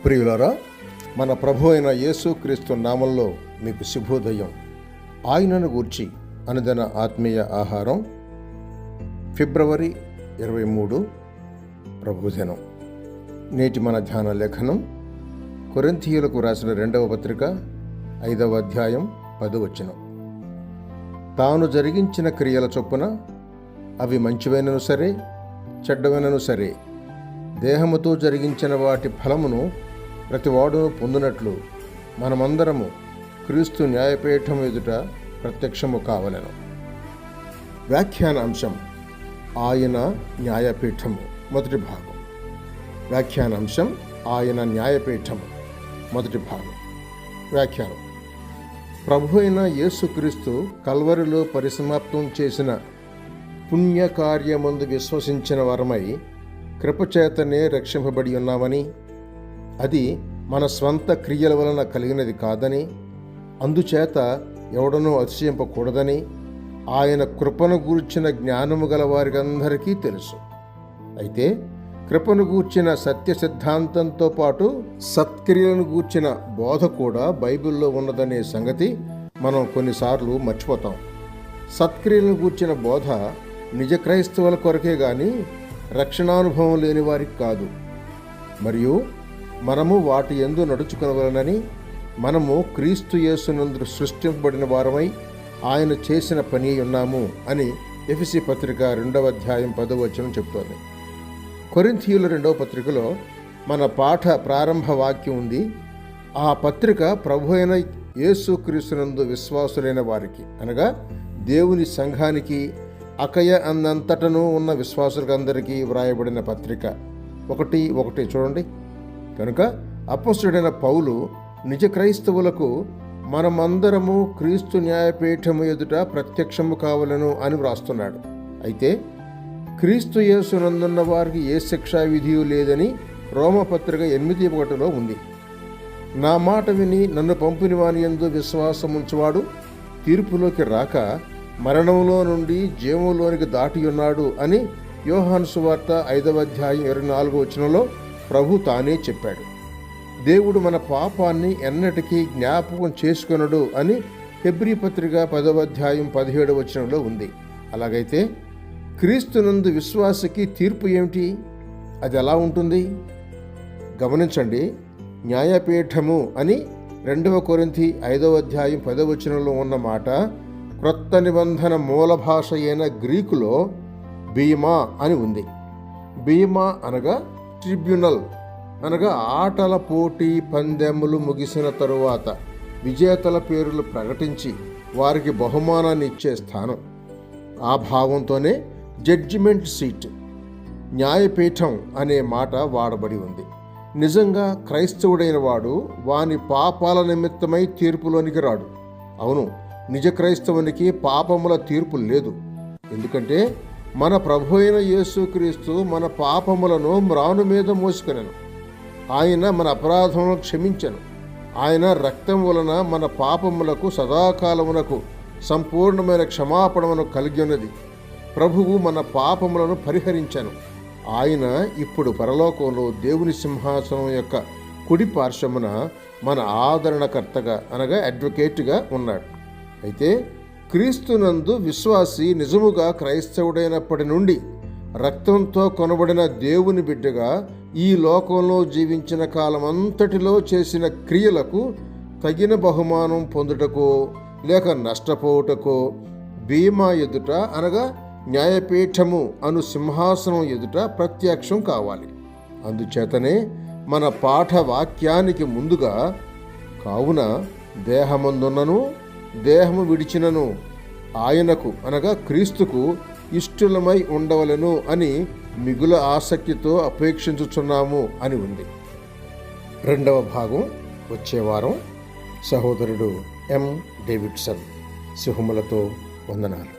ప్రియులారా, మన ప్రభు అయిన యేసుక్రీస్తు నామంలో మీకు శుభోదయం. ఆయనను గూర్చి అనుదిన ఆత్మీయ ఆహారం, ఫిబ్రవరి 23 ప్రభుదినం. నేటి మన ధ్యాన లేఖనం కొరింథీయులకు రాసిన 2వ పత్రిక 5వ అధ్యాయం 10వ వచనం. తాను జరిగించిన క్రియల చొప్పున అవి మంచివైనను సరే చెడ్డవైనను సరే దేహముతో జరిగించిన వాటి ఫలమును ప్రతివాడును పొందినట్లు మనమందరము క్రీస్తు న్యాయపీఠం ఎదుట ప్రత్యక్షము కావలెను. వ్యాఖ్యాన అంశం ఆయన న్యాయపీఠము, మొదటి భాగం. వ్యాఖ్యాన అంశం ఆయన న్యాయపీఠము, మొదటి భాగం. వ్యాఖ్యానం: ప్రభు అయిన యేసుక్రీస్తు కల్వరిలో పరిసమాప్తం చేసిన పుణ్యకార్యమందు విశ్వసించిన వరమై కృపచేతనే రక్షింపబడి ఉన్నామని, అది మన స్వంత క్రియల వలన కలిగినది కాదని, అందుచేత ఎవడనూ అతిశయింపకూడదని ఆయన కృపను గూర్చిన జ్ఞానము గల వారికందరికీ తెలుసు. అయితే కృపను గూర్చిన సత్య సిద్ధాంతంతో పాటు సత్క్రియలను గూర్చిన బోధ కూడా బైబిల్లో ఉన్నదనే సంగతి మనం కొన్నిసార్లు మర్చిపోతాం. సత్క్రియలను గూర్చిన బోధ నిజ క్రైస్తవుల కొరకే గాని రక్షణానుభవం లేని వారికి కాదు. మరియు మనము వాటి యందు నడుచుకొనవలెనని, మనము క్రీస్తు యేసునందు సృష్టింపబడిన వారమై ఆయన చేసిన పని ఉన్నాము అని ఎఫెసీ పత్రిక 2వ అధ్యాయం 10వ వచనం చెప్తోంది. కొరింథీయుల 2వ పత్రికలో మన పాఠ ప్రారంభ వాక్యం ఉంది. ఆ పత్రిక ప్రభు అయిన యేసుక్రీస్తునందు విశ్వాసులైన వారికి, అనగా దేవుని సంఘానికి, అకయ అన్నంతటను ఉన్న విశ్వాసులందరికీ వ్రాయబడిన పత్రిక. 1:1 చూడండి. కనుక అపొస్తలుడైన పౌలు నిజ క్రైస్తవులకు మనమందరము క్రీస్తు న్యాయపీఠము ఎదుట ప్రత్యక్షము కావలను అని వ్రాస్తున్నాడు. అయితే క్రీస్తు యేసునందున్న వారికి ఏ శిక్షా విధియు లేదని రోమపత్రిక 8:1 ఉంది. నా మాట విని నన్ను పంపిన వాని యందు విశ్వాసముంచువాడు తీర్పులోకి రాక మరణంలో నుండి జీవంలోనికి దాటి ఉన్నాడు అని యోహాను సువార్త 5వ అధ్యాయం 24వ వచనంలో ప్రభు తానే చెప్పాడు. దేవుడు మన పాపాన్ని ఎన్నటికీ జ్ఞాపకం చేసుకొనడు అని హెబ్రీ పత్రిక 10వ అధ్యాయం 17వ వచనంలో ఉంది. అలాగైతే క్రీస్తునందు విశ్వాసకి తీర్పు ఏమిటి? అది ఎలా ఉంటుంది? గమనించండి. న్యాయపీఠము అని 2వ కొరింథీ 5వ అధ్యాయం 10వ వచనంలో ఉన్న మాట క్రొత్త నిబంధన మూల భాష అయిన గ్రీకులో బీమా అని ఉంది. బీమా అనగా ట్రిబ్యునల్, అనగా ఆటల పోటీ పందెములు ముగిసిన తరువాత విజేతల పేర్లు ప్రకటించి వారికి బహుమానాన్ని ఇచ్చే స్థానం. ఆ భావంతోనే జడ్జిమెంట్ సీట్, న్యాయపీఠం అనే మాట వాడబడి ఉంది. నిజంగా క్రైస్తవుడైన వాడు వాని పాపాల నిమిత్తమై తీర్పులోనికి రాడు. అవును, నిజ క్రైస్తవునికి పాపముల తీర్పు లేదు. ఎందుకంటే మన ప్రభు అయిన యేసుక్రీస్తు మన పాపములను మ్రాను మీద మోసుకొనెను. ఆయన మన అపరాధములను క్షమించెను. ఆయన రక్తం వలన మన పాపములకు సదాకాలమునకు సంపూర్ణమైన క్షమాపణను కలిగి ఉన్నది. ప్రభువు మన పాపములను పరిహరించెను. ఆయన ఇప్పుడు పరలోకంలో దేవుని సింహాసనం యొక్క కుడి పార్శ్వమున మన ఆదరణకర్తగా, అనగా అడ్వకేట్గా ఉన్నాడు. అయితే క్రీస్తునందు విశ్వాసి నిజముగా క్రైస్తవుడైనప్పటి నుండి రక్తంతో కొనబడిన దేవుని బిడ్డగా ఈ లోకంలో జీవించిన కాలమంతటిలో చేసిన క్రియలకు తగిన బహుమానం పొందుటకో లేక నష్టపోవుటకో బీమా ఎదుట, అనగా న్యాయపీఠము అను సింహాసనం ఎదుట ప్రత్యక్షం కావాలి. అందుచేతనే మన పాఠ వాక్యానికి ముందుగా, కావున దేహమందున్నను దేహము విడిచినను ఆయనకు, అనగా క్రీస్తుకు ఇష్టలమై ఉండవలెను అని మిగుల ఆసక్తితో అపేక్షించుచున్నాము అని ఉంది. 2వ భాగం వచ్చే వారం. సహోదరుడు ఎం. డేవిడ్సన్. శుభములతో వందనాలు.